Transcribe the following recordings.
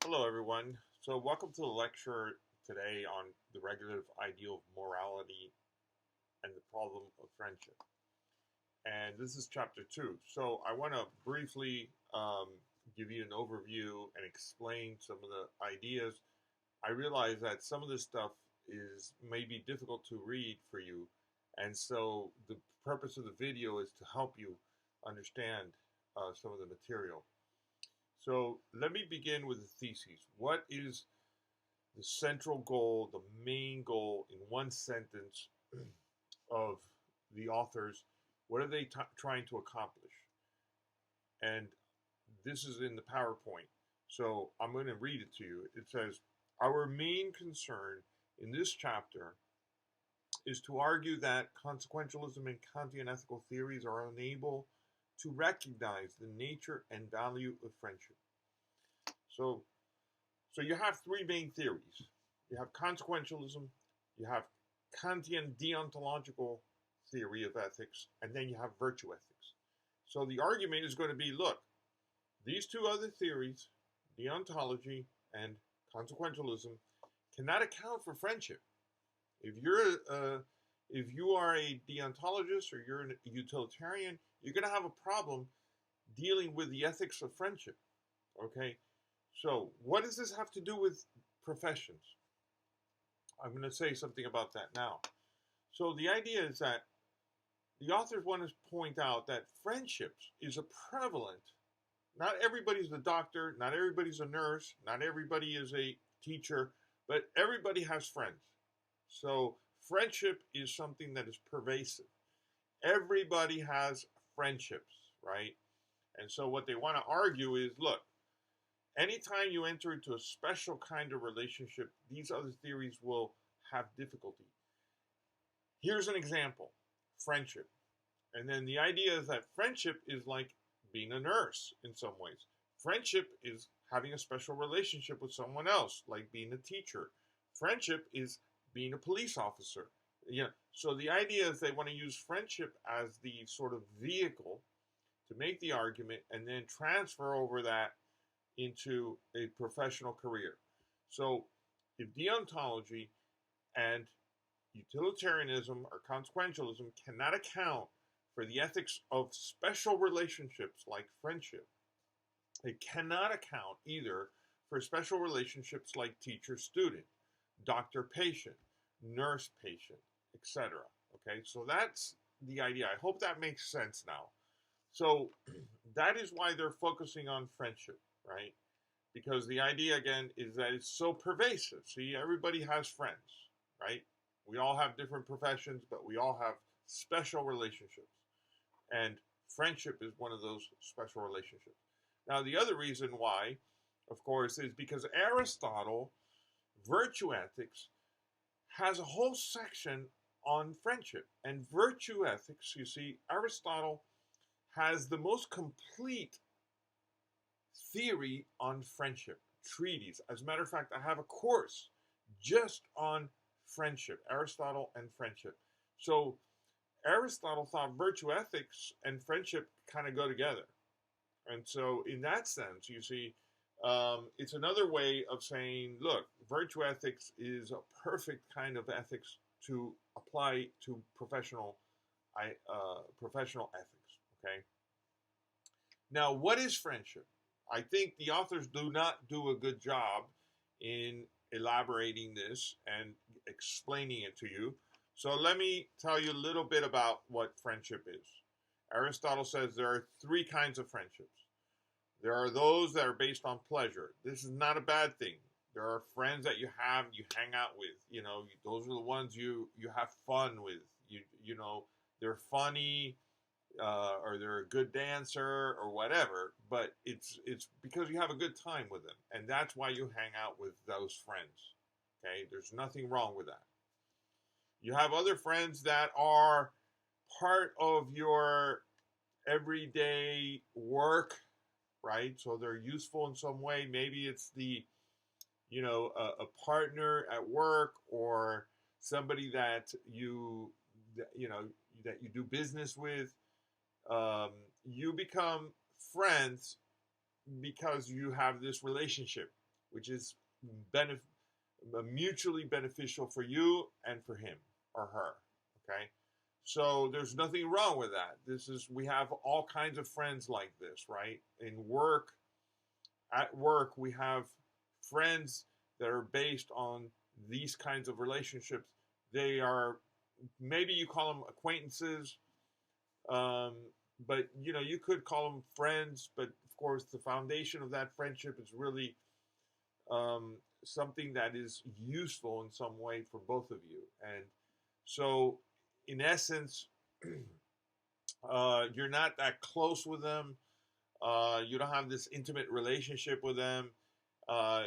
Hello, everyone. So, welcome to the lecture today on the regulative ideal of morality and the problem of friendship. And this is chapter 2. So, I want to briefly give you an overview and explain some of the ideas. I realize that some of this stuff is maybe difficult to read for you. And so, the purpose of the video is to help you understand some of the material. So let me begin with the theses. What is the central goal, the main goal in one sentence of the authors? What are they trying to accomplish? And this is in the PowerPoint. So I'm going to read it to you. It says, our main concern in this chapter is to argue that consequentialism and Kantian ethical theories are unable to recognize the nature and value of friendship. So you have three main theories. You have consequentialism, you have Kantian deontological theory of ethics, and then you have virtue ethics. So the argument is going to be, look, these two other theories, deontology and consequentialism, cannot account for friendship. If you are a deontologist or you're a utilitarian, you're going to have a problem dealing with the ethics of friendship. Okay? So, what does this have to do with professions? I'm going to say something about that now. So, the idea is that the authors want to point out that friendships is a prevalent. Not everybody's a doctor, not everybody's a nurse, not everybody is a teacher, but everybody has friends. So, friendship is something that is pervasive. Everybody has friendships, right? And so, what they want to argue is, look, anytime you enter into a special kind of relationship, these other theories will have difficulty. Here's an example, friendship. And then the idea is that friendship is like being a nurse in some ways. Friendship is having a special relationship with someone else, like being a teacher. Friendship is being a police officer. Yeah. So the idea is they want to use friendship as the sort of vehicle to make the argument and then transfer over that into a professional career. So if deontology and utilitarianism or consequentialism cannot account for the ethics of special relationships like friendship, it cannot account either for special relationships like teacher-student, doctor-patient, nurse-patient, etc. Okay, so that's the idea. I hope that makes sense now. So that is why they're focusing on friendship, right? Because the idea, again, is that it's so pervasive. See, everybody has friends, right? We all have different professions, but we all have special relationships. And friendship is one of those special relationships. Now, the other reason why, of course, is because Aristotle, virtue ethics, has a whole section on friendship. And virtue ethics, you see, Aristotle has the most complete theory on friendship, treatise. As a matter of fact, I have a course just on friendship, Aristotle and friendship. So Aristotle thought virtue ethics and friendship kind of go together. And so in that sense, you see, it's another way of saying, look, virtue ethics is a perfect kind of ethics to apply to professional ethics, okay? Now, what is friendship? I think the authors do not do a good job in elaborating this and explaining it to you. So let me tell you a little bit about what friendship is. Aristotle says there are three kinds of friendships. There are those that are based on pleasure. This is not a bad thing. There are friends that you have, you hang out with. You know, those are the ones you have fun with. You know, they're funny, or they're a good dancer or whatever, but it's because you have a good time with them, and that's why you hang out with those friends. Okay, there's nothing wrong with that. You have other friends that are part of your everyday work, right? So they're useful in some way. Maybe it's a partner at work, or somebody that you do business with. You become friends because you have this relationship which is mutually beneficial for you and for him or her. Okay, so there's nothing wrong with that. We have all kinds of friends like this, right? At work, we have friends that are based on these kinds of relationships. They are, maybe you call them acquaintances, um, but you could call them friends. But of course, the foundation of that friendship is really something that is useful in some way for both of you. And so, in essence, you're not that close with them. You don't have this intimate relationship with them.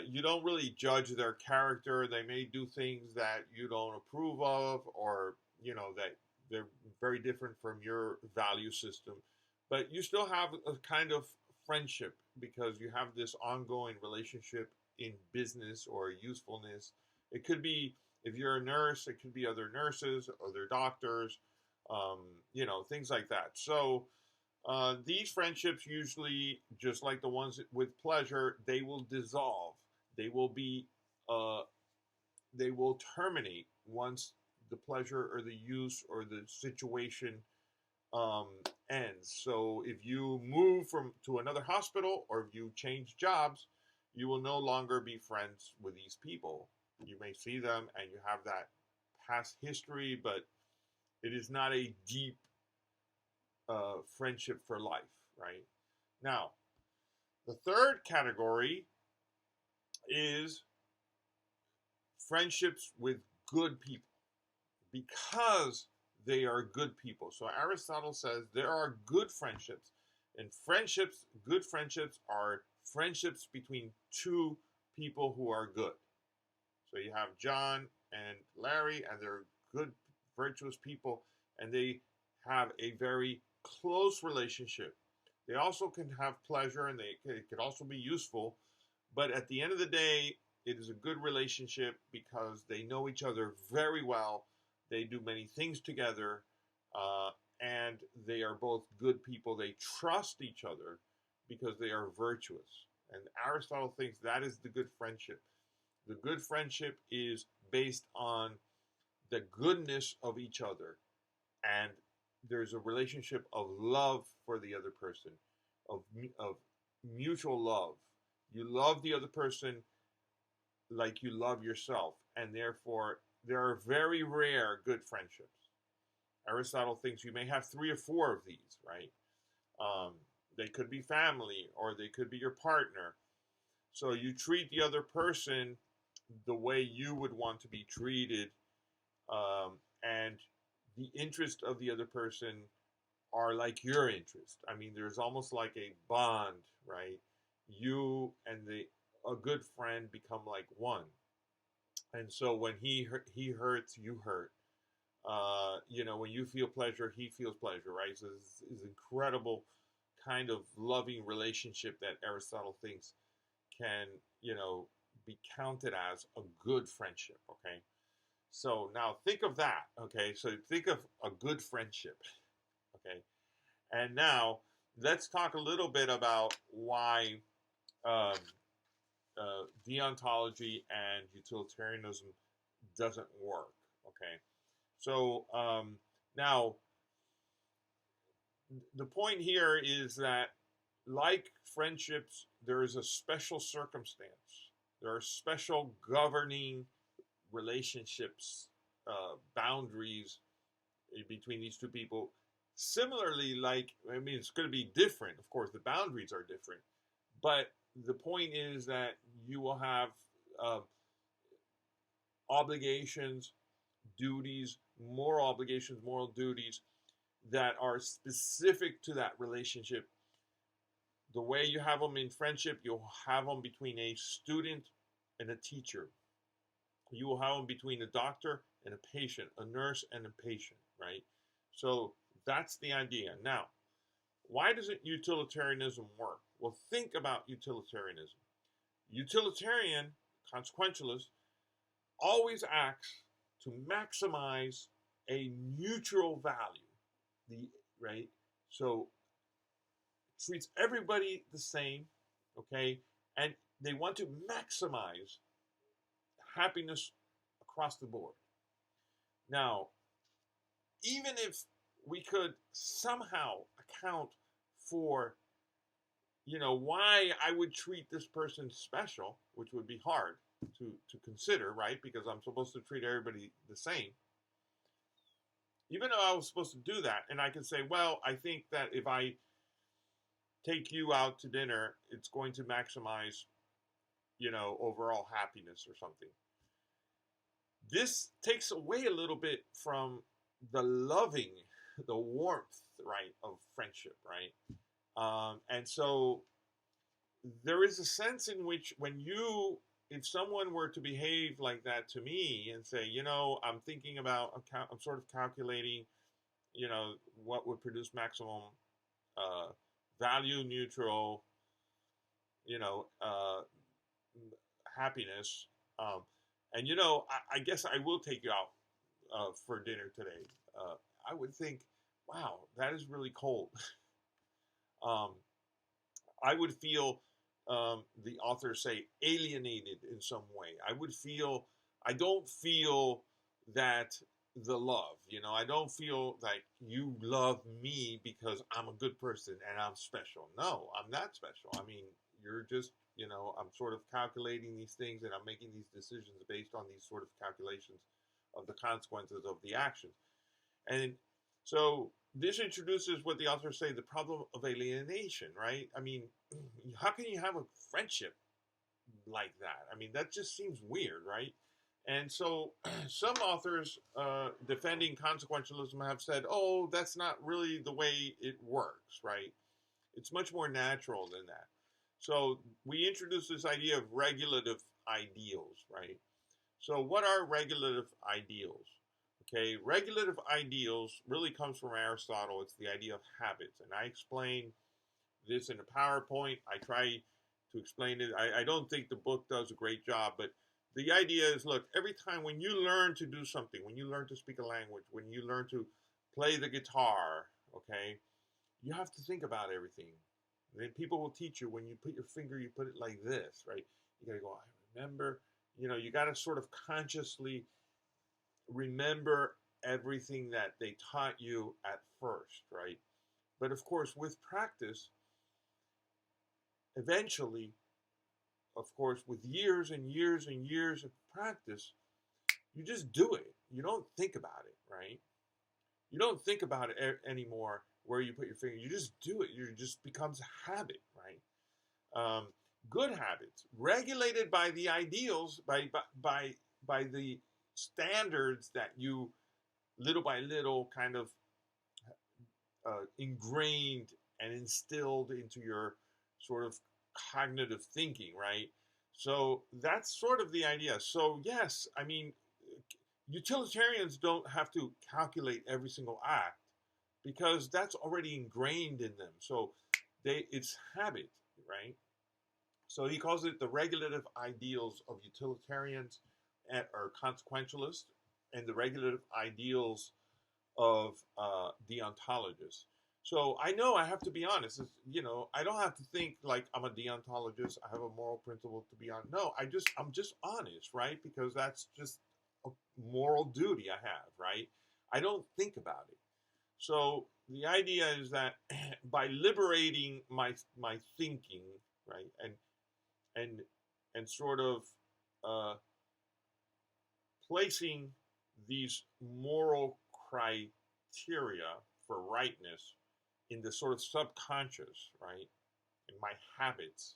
You don't really judge their character. They may do things that you don't approve of, or that they're very different from your value system. But you still have a kind of friendship because you have this ongoing relationship in business or usefulness. It could be, if you're a nurse, it could be other nurses, other doctors, things like that. So these friendships usually, just like the ones with pleasure, they will dissolve. They will be, they will terminate once the pleasure or the use or the situation ends. So if you move to another hospital, or if you change jobs, you will no longer be friends with these people. You may see them and you have that past history, but it is not a deep friendship for life, right? Now, the third category is friendships with good people, because they are good people. So Aristotle says there are good friendships, and good friendships are friendships between two people who are good. So you have John and Larry, and they're good, virtuous people, and they have a very close relationship. They also can have pleasure, and it could also be useful. But at the end of the day, it is a good relationship because they know each other very well. They do many things together, and they are both good people. They trust each other because they are virtuous. And Aristotle thinks that is the good friendship. The good friendship is based on the goodness of each other, and there's a relationship of love for the other person, of mutual love. You love the other person like you love yourself, and therefore there are very rare good friendships. Aristotle thinks you may have 3 or 4 of these, right? They could be family, or they could be your partner. So you treat the other person the way you would want to be treated, and the interest of the other person are like your interest. I mean, there's almost like a bond, right? You and a good friend become like one. And so when he hurts, you hurt. When you feel pleasure, he feels pleasure, right? So this is incredible kind of loving relationship that Aristotle thinks can, be counted as a good friendship, okay? So now think of that, okay? So think of a good friendship, okay? And now let's talk a little bit about why deontology and utilitarianism doesn't work, okay? So now the point here is that, like friendships, there is a special circumstance. There are special governing relationships, boundaries between these two people. Similarly, it's going to be different. Of course, the boundaries are different. But the point is that you will have obligations, duties, moral duties that are specific to that relationship. The way you have them in friendship, you'll have them between a student and a teacher. You will have them between a doctor and a patient, a nurse and a patient, right? So that's the idea. Now, why doesn't utilitarianism work? Well, think about utilitarianism. Utilitarian, consequentialist, always acts to maximize a neutral value, right? So treats everybody the same, okay? And they want to maximize happiness across the board. Now, even if we could somehow account for, why I would treat this person special, which would be hard to consider, right? Because I'm supposed to treat everybody the same. Even though I was supposed to do that, and I can say, well, I think that if I take you out to dinner, it's going to maximize, overall happiness or something. This takes away a little bit from the loving, the warmth, right, of friendship, right? And so there is a sense in which if someone were to behave like that to me and say, I'm thinking about, I'm sort of calculating, what would produce maximum value neutral, happiness. And, I guess I will take you out for dinner today. I would think, wow, that is really cold. I would feel, the authors say, alienated in some way. I don't feel that the love, I don't feel like you love me because I'm a good person and I'm special. No, I'm not special. I mean, you're just, I'm sort of calculating these things and I'm making these decisions based on these sort of calculations of the consequences of the actions. And so this introduces what the authors say, the problem of alienation, right? I mean, how can you have a friendship like that? I mean, that just seems weird, right? And so some authors defending consequentialism have said, oh, that's not really the way it works, right? It's much more natural than that. So we introduce this idea of regulative ideals, right? So what are regulative ideals? Okay, regulative ideals really comes from Aristotle. It's the idea of habits. And I explain this in a PowerPoint. I try to explain it. I don't think the book does a great job, but the idea is, look, every time when you learn to do something, when you learn to speak a language, when you learn to play the guitar, okay, you have to think about everything. And then people will teach you, when you put your finger, you put it like this, right? You gotta go, I remember, you gotta sort of consciously remember everything that they taught you at first, right? But of course, with practice, eventually, of course, with years and years and years of practice, you just do it. You don't think about it, right? You don't think about it anymore where you put your finger. You just do it. It just becomes a habit, right? Good habits, regulated by the ideals, by the standards that you, little by little, kind of ingrained and instilled into your sort of cognitive thinking, right? So that's sort of the idea. So yes, I mean, utilitarians don't have to calculate every single act because that's already ingrained in them. So it's habit, right? So he calls it the regulative ideals of utilitarians or consequentialists, and the regulative ideals of deontologists. So I know I have to be honest. I don't have to think like I'm a deontologist. I have a moral principle to be on. No, I'm just honest, right? Because that's just a moral duty I have, right? I don't think about it. So the idea is that by liberating my thinking, right, and sort of placing these moral criteria for rightness in the sort of subconscious, right, in my habits,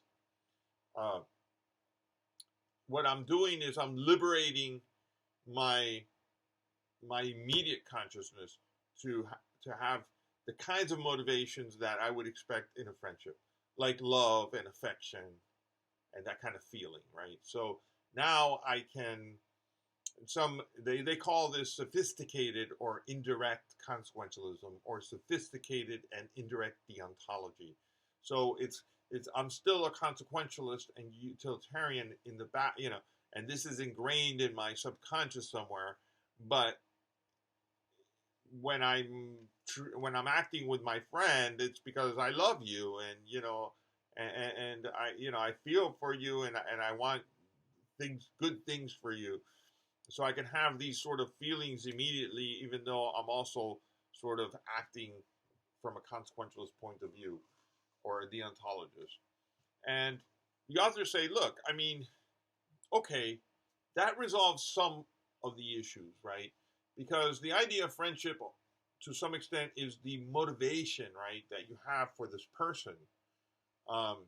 what I'm doing is I'm liberating my immediate consciousness to have the kinds of motivations that I would expect in a friendship, like love and affection and that kind of feeling, right? So now I can, they call this sophisticated or indirect consequentialism, or sophisticated and indirect deontology. So I'm still a consequentialist and utilitarian in the back, and this is ingrained in my subconscious somewhere. But when I'm acting with my friend, it's because I love you, and and I feel for you, and I want good things for you, so I can have these sort of feelings immediately, even though I'm also sort of acting from a consequentialist point of view or a deontologist. And the authors say, look, I mean, okay, that resolves some of the issues, right? Because the idea of friendship, to some extent, is the motivation, right, that you have for this person. Um,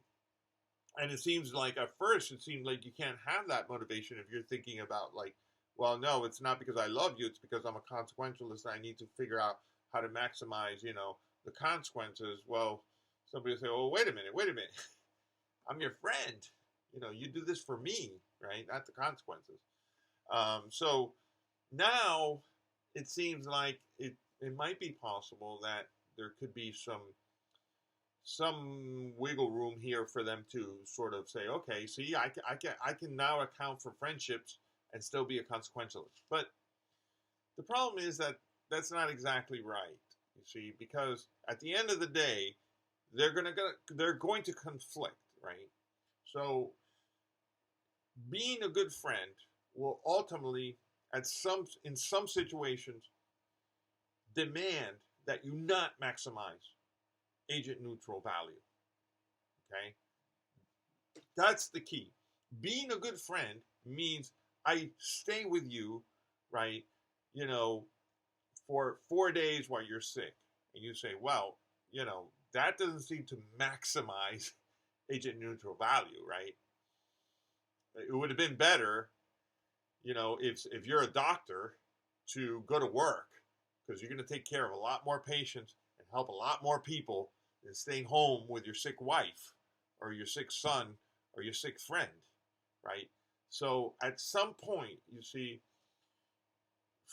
and it seems like at first, it seems like you can't have that motivation if you're thinking about, like, well, no, it's not because I love you, it's because I'm a consequentialist and I need to figure out how to maximize, the consequences. Well, somebody will say, oh, wait a minute. I'm your friend. You do this for me, right? Not the consequences. So now it seems like it might be possible that there could be some wiggle room here for them to sort of say, okay, see, I can now account for friendships and still be a consequentialist. But the problem is that that's not exactly right, you see, because at the end of the day, they're going to conflict, right? So being a good friend will ultimately, in some situations, demand that you not maximize agent neutral value. Okay? That's the key. Being a good friend means I stay with you, right, for 4 days while you're sick. And you say, well, that doesn't seem to maximize agent neutral value, right? It would have been better, if you're a doctor, to go to work, because you're going to take care of a lot more patients and help a lot more people than staying home with your sick wife or your sick son or your sick friend, right? So at some point, you see,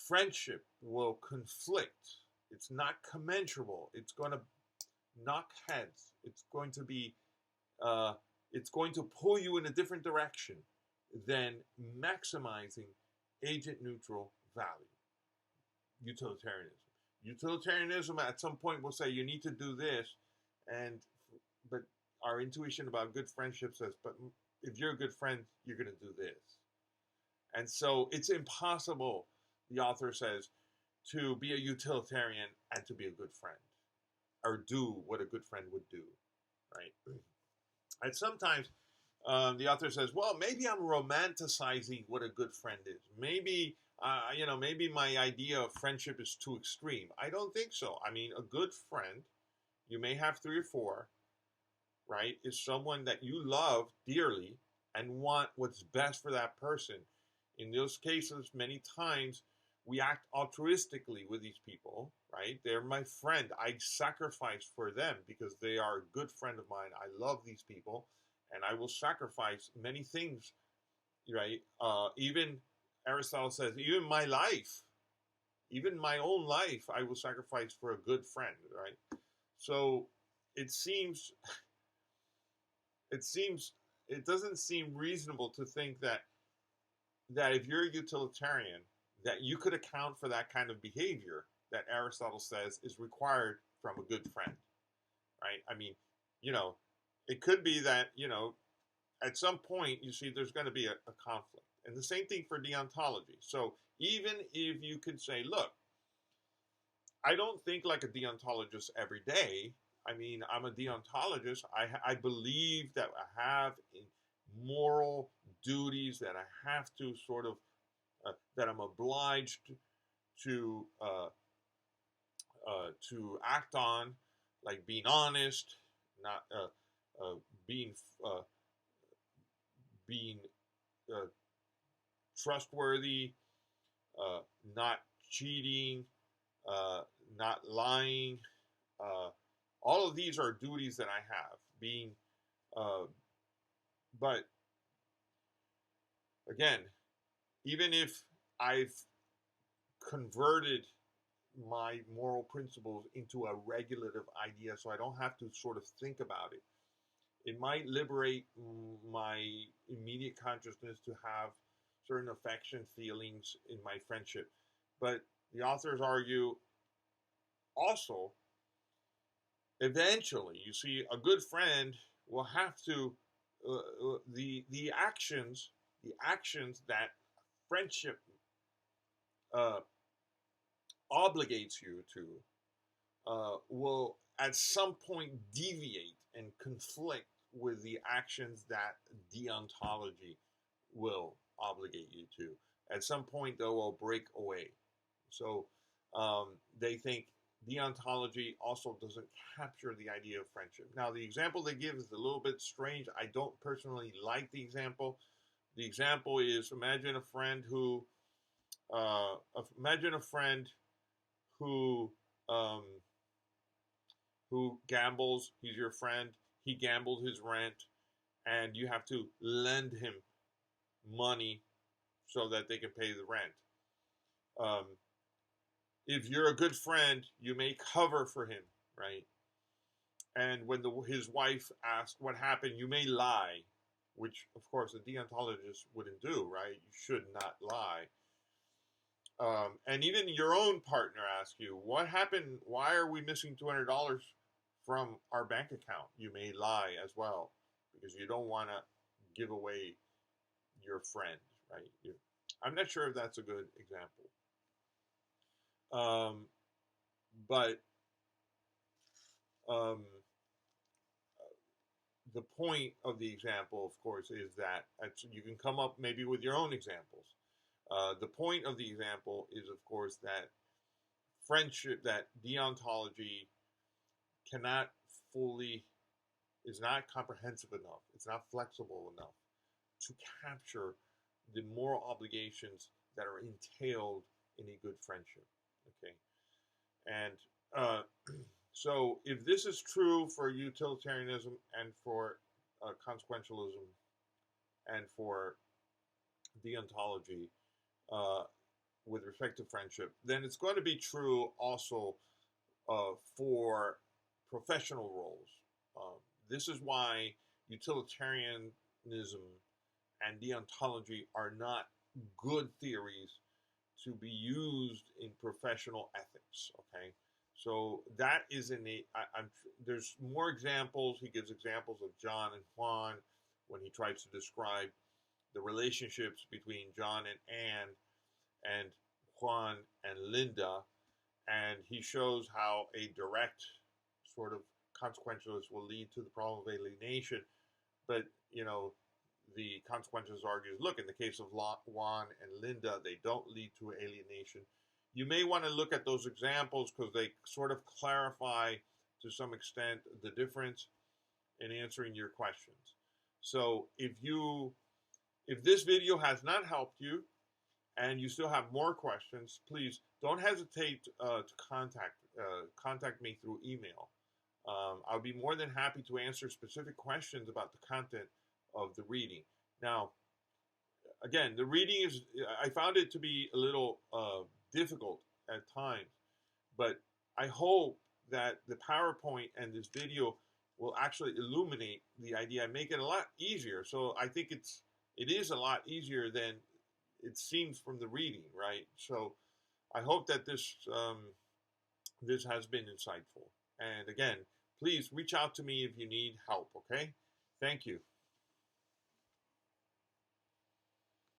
friendship will conflict. It's not commensurable. It's going to knock heads. It's going to be, it's going to pull you in a different direction than maximizing agent neutral value. Utilitarianism. Utilitarianism at some point will say you need to do this, but our intuition about good friendship says, but if you're a good friend, you're going to do this. And so it's impossible, the author says, to be a utilitarian and to be a good friend, or do what a good friend would do, right? And sometimes the author says, well, maybe I'm romanticizing what a good friend is. Maybe, maybe my idea of friendship is too extreme. I don't think so. I mean, a good friend, you may have 3 or 4, right, is someone that you love dearly and want what's best for that person. In those cases, many times, we act altruistically with these people, right? They're my friend. I sacrifice for them because they are a good friend of mine. I love these people, and I will sacrifice many things, right? Even Aristotle says, even my life, even my own life, I will sacrifice for a good friend, right? So it doesn't seem reasonable to think that if you're a utilitarian, that you could account for that kind of behavior that Aristotle says is required from a good friend, right? I mean, it could be that, at some point, you see, there's going to be a conflict. And the same thing for deontology. So even if you could say, look, I don't think like a deontologist every day. I mean, I'm a deontologist. I believe that I have moral duties that I have to sort of, that I'm obliged to act on, like being honest, not being trustworthy, not cheating, not lying. All of these are duties that I have. But again, even if I've converted my moral principles into a regulative idea so I don't have to sort of think about it, it might liberate my immediate consciousness to have certain affection feelings in my friendship. But the authors argue also, eventually, you see, a good friend, will have to the actions that friendship uh, obligates you to will at some point deviate and conflict with the actions that deontology will obligate you to. At some point, they will break away. So they think deontology also doesn't capture the idea of friendship. Now, the example they give is a little bit strange. I don't personally like the example. The example is imagine a friend who imagine a friend who um, who gambles. He's your friend. He gambled his rent, and you have to lend him money so that they can pay the rent. Um, if you're a good friend, you may cover for him, right? And when his wife asks what happened, you may lie, which of course a deontologist wouldn't do, right? You should not lie. And even your own partner asks you, what happened? Why are we missing $200 from our bank account? You may lie as well because you don't want to give away your friend, right? I'm not sure if that's a good example. But the point of the example, of course, is that you can come up maybe with your own examples. The point of the example is, of course, that friendship, that deontology cannot fully, is not comprehensive enough, it's not flexible enough to capture the moral obligations that are entailed in a good friendship. Okay, and so if this is true for utilitarianism and for consequentialism and for deontology with respect to friendship, then it's going to be true also for professional roles. This is why utilitarianism and deontology are not good theories to be used in professional ethics. Okay, so that is there's more examples. He gives examples of John and Juan when he tries to describe the relationships between John and Anne and Juan and Linda, and he shows how a direct sort of consequentialist will lead to the problem of alienation. But the consequentialist argues, look, in the case of Juan and Linda, they don't lead to alienation. You may want to look at those examples because they sort of clarify to some extent the difference in answering your questions. So if this video has not helped you and you still have more questions, please don't hesitate to contact me through email. I'll be more than happy to answer specific questions about the content of the reading. Now, again, the reading I found it to be a little difficult at times, but I hope that the PowerPoint and this video will actually illuminate the idea and make it a lot easier. So I think it is a lot easier than it seems from the reading, right? So I hope that this has been insightful. And again, please reach out to me if you need help, okay? Thank you.